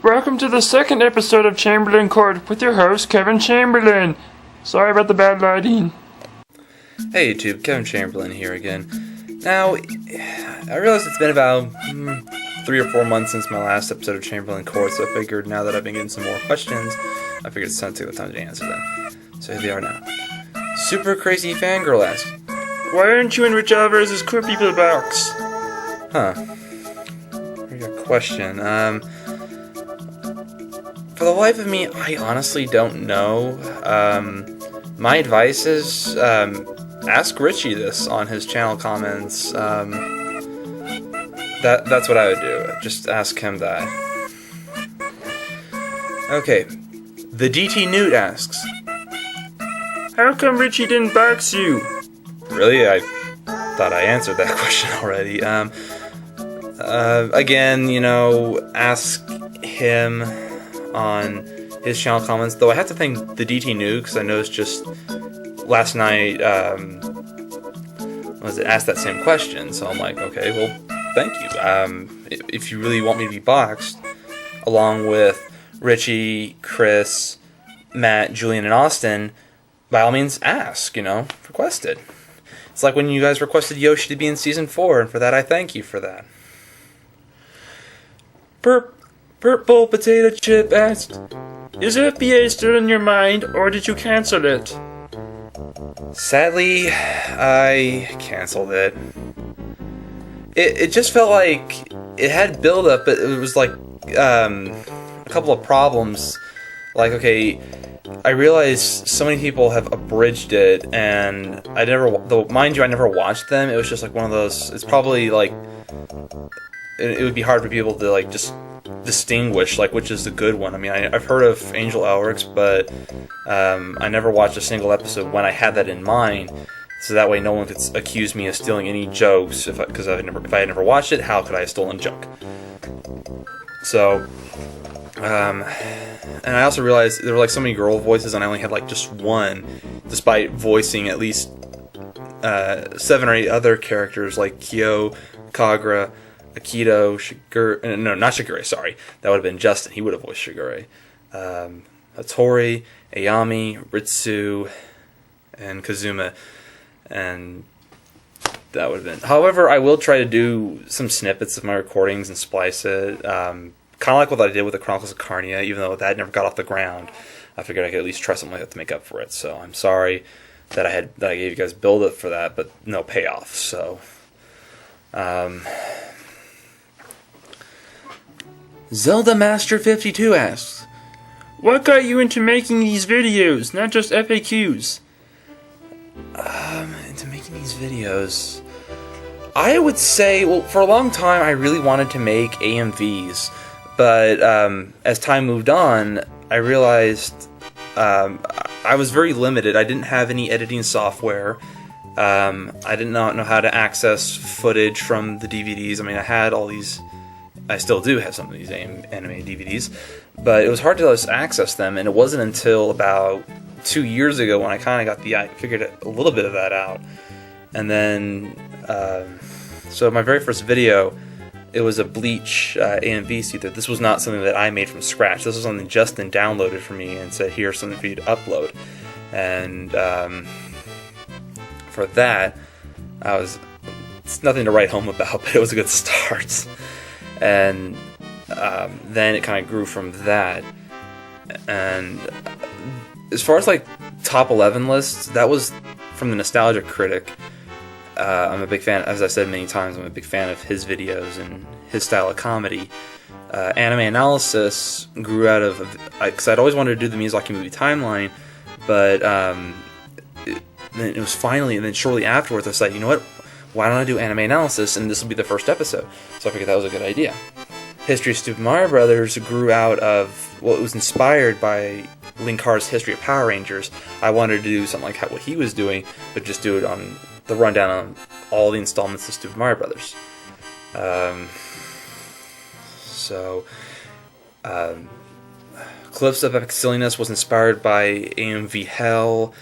Welcome to the second episode of Chamberlain Court with your host, Kevin Chamberlain. Sorry about the bad lighting. Hey YouTube, Kevin Chamberlain here again. Now, I realize it's been about 3 or 4 months since my last episode of Chamberlain Court, so I figured now that I've been getting some more questions, I figured it's time to take the time to answer them. So here they are now. Super Crazy Fangirl asks, Why aren't you in Rich Alvarez's Queer People box? Very good question. For the life of me, I honestly don't know. My advice is, ask Richie this on his channel comments. That's what I would do. Just ask him that. Okay. The DT Newt asks, How come Richie didn't box you? Really? I thought I answered that question already. Again, ask him on his channel comments. Though I have to thank the DT Newt, because I noticed just last night, asked that same question. So I'm like, okay, well, thank you. If you really want me to be boxed, along with Richie, Chris, Matt, Julian, and Austin, by all means, ask, request it. It's like when you guys requested Yoshi to be in Season 4, and for that, I thank you for that. Purple Potato Chip asked, Is FBA still in your mind, or did you cancel it? Sadly, I canceled it. It just felt like it had build-up, but it was like a couple of problems. Like, okay, I realized so many people have abridged it, and mind you, I never watched them. It was just like one of those. It's probably like it would be hard for people to like just distinguish like which is the good one. I mean, I've heard of Angel Elrics, but I never watched a single episode when I had that in mind. So that way, no one could accuse me of stealing any jokes if I had never watched it. How could I have stolen a joke? So, and I also realized there were like so many girl voices, and I only had like just one, despite voicing at least 7 or 8 other characters like Kyo, Kagra, Akito, Shigure. No, not Shigure. Sorry, that would have been Justin. He would have voiced Shigure. Hattori, Ayami, Ritsu, and Kazuma. And that would have been. However, I will try to do some snippets of my recordings and splice it. Kind of like what I did with the Chronicles of Carnia, even though that never got off the ground. I figured I could at least try something like that to make up for it. So I'm sorry that I gave you guys build up for that, but no payoff. So, Zelda Master 52 asks, What got you into making these videos, not just FAQs? Into making these videos, I would say, well, for a long time I really wanted to make AMVs, but as time moved on, I realized I was very limited. I didn't have any editing software. I did not know how to access footage from the DVDs. I mean, I had all these. I still do have some of these anime DVDs, but it was hard to just access them, and it wasn't until about 2 years ago when I kind of figured a little bit of that out. And then, so my very first video, it was a Bleach AMV suit. This was not something that I made from scratch. This was something Justin downloaded for me and said, here's something for you to upload. And for that, it's nothing to write home about, but it was a good start. And then it kind of grew from that. And as far as like top 11 lists, that was from the Nostalgia Critic. I'm a big fan, as I said many times, I'm a big fan of his videos and his style of comedy. Anime Analysis grew out of, because I'd always wanted to do the Miyazaki movie timeline, but then it was finally, and then shortly afterwards I said, you know what, why don't I do Anime Analysis, and this will be the first episode. So I figured that was a good idea. History of Super Mario Brothers grew out of, well, it was inspired by Linkar's History of Power Rangers. I wanted to do something like what he was doing, but just do it on the rundown on all the installments of Super Mario Brothers. Clips of Epic Silliness was inspired by AMV Hell,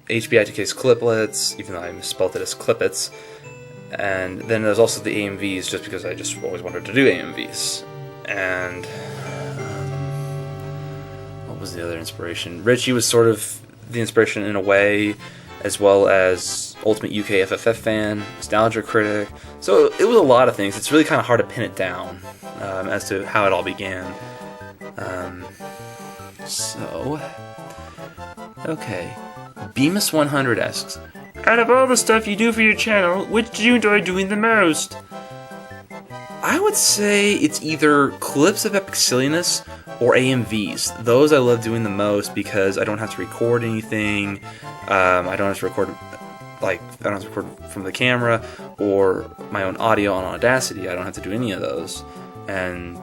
HBI2K's Cliplets, even though I misspelled it as Clippets. And then there's also the AMVs, just because I just always wanted to do AMVs. And was the other inspiration? Richie was sort of the inspiration in a way, as well as ultimate UK FFF fan, nostalgia critic. So it was a lot of things. It's really kind of hard to pin it down as to how it all began. Okay. Bemis100 asks, out of all the stuff you do for your channel, which do you enjoy doing the most? I would say it's either clips of epic silliness or AMVs. Those I love doing the most because I don't have to record anything. I don't have to record from the camera or my own audio on Audacity. I don't have to do any of those, and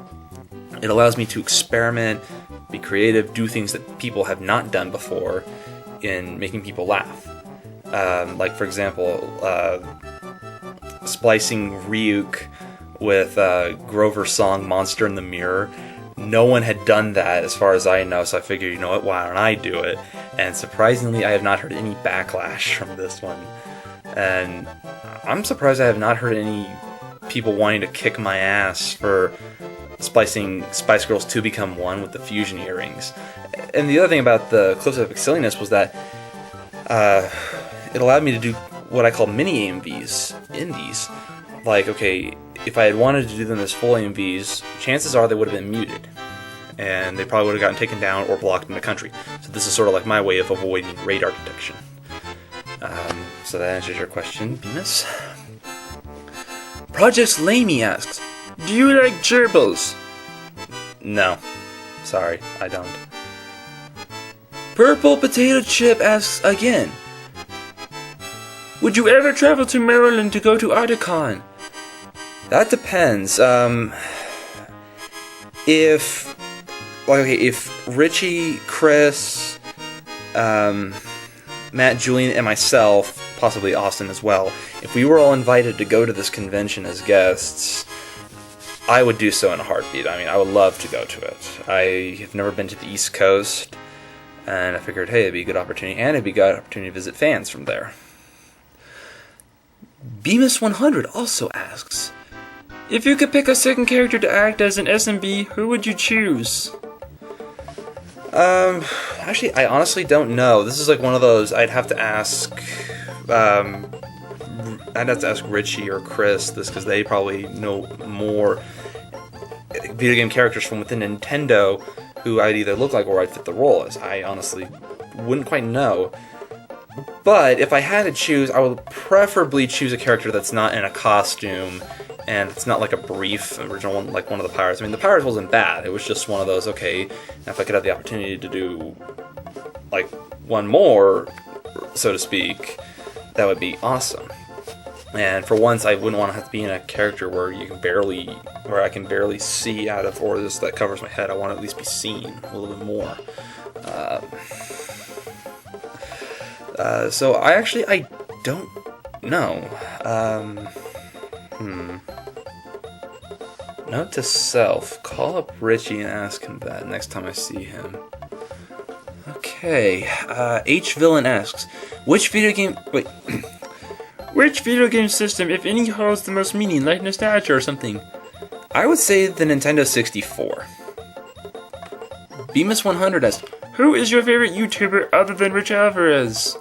it allows me to experiment, be creative, do things that people have not done before in making people laugh. Like for example, splicing Ryuk with Grover's song Monster in the Mirror. No one had done that as far as I know, so I figured, you know what, why don't I do it? And surprisingly, I have not heard any backlash from this one. And I'm surprised I have not heard any people wanting to kick my ass for splicing Spice Girls 2 Become One with the fusion earrings. And the other thing about the clips of epic silliness was that it allowed me to do what I call mini AMVs, indies. Like, okay, if I had wanted to do them as full AMVs, chances are they would have been muted, and they probably would have gotten taken down or blocked in the country. So this is sort of like my way of avoiding radar detection. So that answers your question, Bemis. Projects Lamey asks, do you like gerbils? No. Sorry, I don't. Purple Potato Chip asks again, would you ever travel to Maryland to go to Otakon? That depends. If Richie, Chris, Matt, Julian, and myself, possibly Austin as well, if we were all invited to go to this convention as guests, I would do so in a heartbeat. I mean, I would love to go to it. I have never been to the East Coast, and I figured, hey, it'd be a good opportunity, and it'd be a good opportunity to visit fans from there. Bemis100 also asks, if you could pick a second character to act as an SMB, who would you choose? Actually, I honestly don't know. This is like one of those I'd have to ask Richie or Chris this, because they probably know more video game characters from within Nintendo who I'd either look like or I'd fit the role as. I honestly wouldn't quite know. But if I had to choose, I would preferably choose a character that's not in a costume, and it's not like a brief original one, like one of the Pirates. I mean, the Pirates wasn't bad. It was just one of those, okay, if I could have the opportunity to do, like, one more, so to speak, that would be awesome. And for once, I wouldn't want to have to be in a character where I can barely see out of, or this that covers my head. I want to at least be seen a little bit more. So I don't know. Note to self, call up Richie and ask him that next time I see him. Okay, H-Villain asks, which video game system, if any, holds the most meaning, like nostalgia or something? I would say the Nintendo 64. Bemis100 asks, who is your favorite YouTuber other than Rich Alvarez?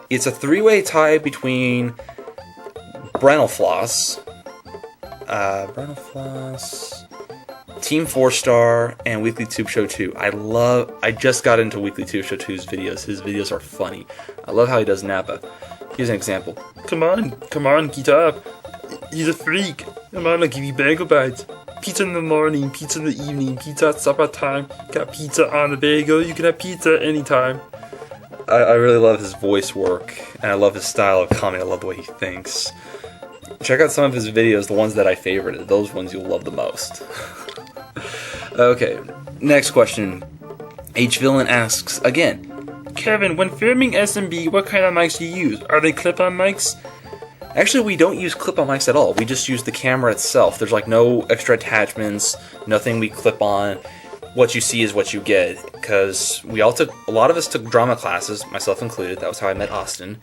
It's a three-way tie between Brentalfloss, Team 4-Star, and Weekly Tube Show 2. I just got into Weekly Tube Show 2's videos. His videos are funny. I love how he does Nappa. Here's an example. Come on, get up. He's a freak. Come on, I'll give you bagel bites. Pizza in the morning, pizza in the evening, pizza at supper time. Got pizza on the bagel. You can have pizza anytime. I really love his voice work, and I love his style of comedy. I love the way he thinks. Check out some of his videos, the ones that I favorited. Those ones you'll love the most. Okay, next question. H-Villain asks again, Kevin, when filming SMB, what kind of mics do you use? Are they clip-on mics? Actually, we don't use clip-on mics at all. We just use the camera itself. There's like no extra attachments, nothing we clip on. What you see is what you get, because a lot of us took drama classes, myself included. That was how I met Austin.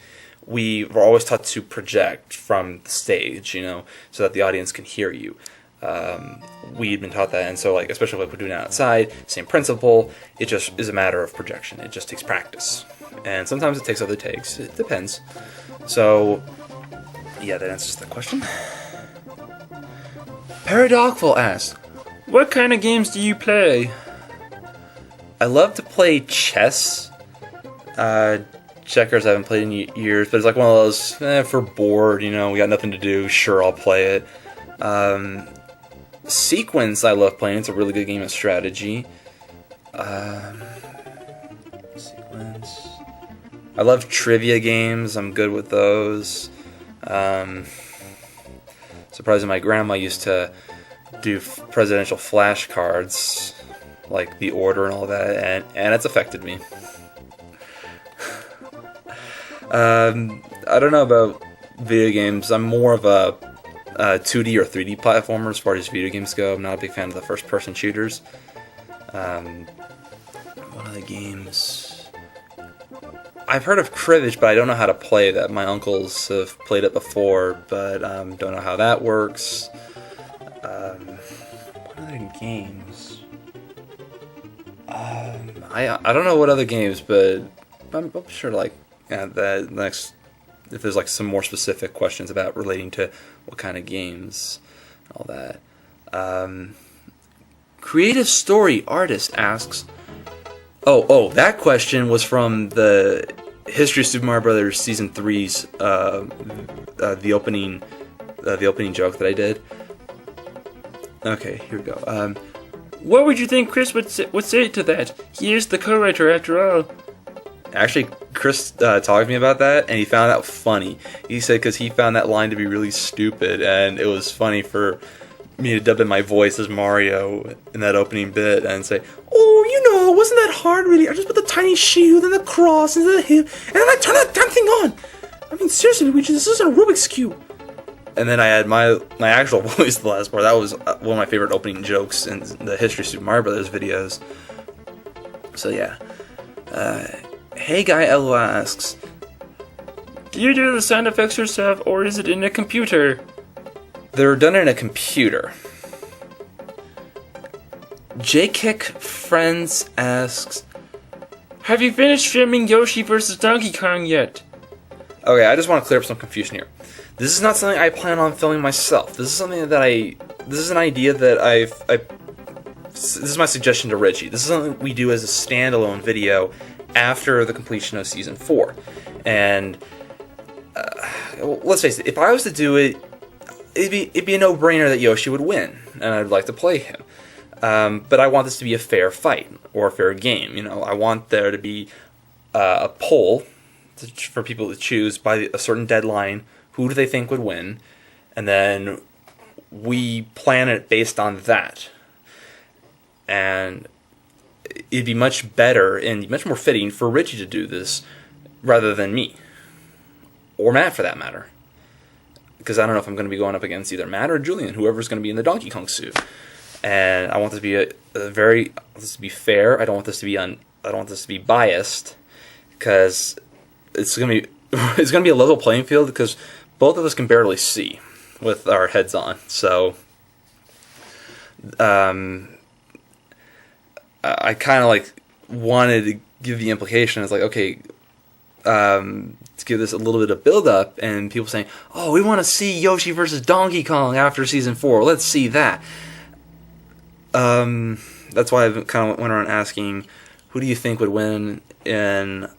We were always taught to project from the stage, so that the audience can hear you. we'd been taught that, and so like especially like we're doing it outside, same principle. It just is a matter of projection. It just takes practice, and sometimes it takes other takes. It depends. So yeah, that answers the question. Paradoxful asks, What kind of games do you play? I love to play chess. Checkers I haven't played in years, but it's like one of those, if we're bored, we got nothing to do, sure, I'll play it. Sequence I love playing, it's a really good game of strategy. Sequence. I love trivia games, I'm good with those. Surprisingly, my grandma used to do presidential flashcards, like the order and all that, and it's affected me. I don't know about video games. I'm more of a 2D or 3D platformer as far as video games go. I'm not a big fan of the first-person shooters. What other games? I've heard of cribbage, but I don't know how to play that. My uncles have played it before, but don't know how that works. What other games? I don't know what other games, but I'm sure like that next, if there's like some more specific questions about relating to what kind of games and all that. Creative Story Artist asks, oh, that question was from the History of Super Mario Brothers Season 3's the opening joke that I did. Okay, here we go. What would you think Chris would say to that? He is the co-writer after all. Actually, Chris talked to me about that, and he found that funny. He said because he found that line to be really stupid, and it was funny for me to dub in my voice as Mario in that opening bit and say, "Oh, wasn't that hard, really? I just put the tiny shield and the cross and the hip, and then I turn that damn thing on. I mean, seriously, Luigi, this isn't a Rubik's Cube." And then I had my actual voice the last part. That was one of my favorite opening jokes in the History of Super Mario Brothers videos. So yeah. Hey Guy Elo asks, do you do the sound effects yourself, or is it in a computer? They're done in a computer. JKick Friends asks, have you finished filming Yoshi vs. Donkey Kong yet? Okay, I just want to clear up some confusion here. This is not something I plan on filming myself. This is something that this is an idea that this is my suggestion to Richie. This is something we do as a standalone video after the completion of Season 4. And let's face it, if I was to do it, it'd be a no-brainer that Yoshi would win, and I'd like to play him. But I want this to be a fair fight, or a fair game. I want there to be a poll for people to choose by a certain deadline. Who do they think would win? And then we plan it based on that. And it'd be much better and much more fitting for Richie to do this rather than me. Or Matt, for that matter. Because I don't know if I'm going to be going up against either Matt or Julian, whoever's going to be in the Donkey Kong suit. And I want this to be I want this to be fair. I don't want this to be I don't want this to be biased, because it's going to be a level playing field, because both of us can barely see with our heads on. So I kind of like wanted to give the implication. It's like, okay, to give this a little bit of build up, and people saying, "Oh, we want to see Yoshi versus Donkey Kong after Season 4. Let's see that." That's why I kind of went around asking, who do you think would win in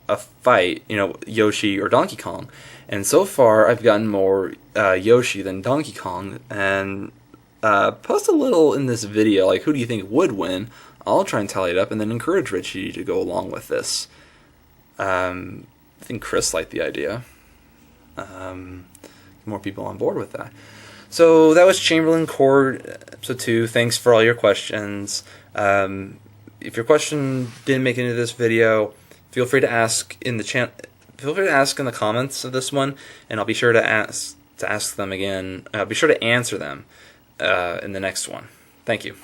a fight? Yoshi or Donkey Kong? And so far, I've gotten more Yoshi than Donkey Kong. And post a little in this video, like, who do you think would win? I'll try and tally it up, and then encourage Richie to go along with this. I think Chris liked the idea. More people on board with that. So that was Chamberlain Court, episode 2. Thanks for all your questions. If your question didn't make it into this video, feel free to ask in the Feel free to ask in the comments of this one, and I'll be sure to ask them again. I'll be sure to answer them in the next one. Thank you.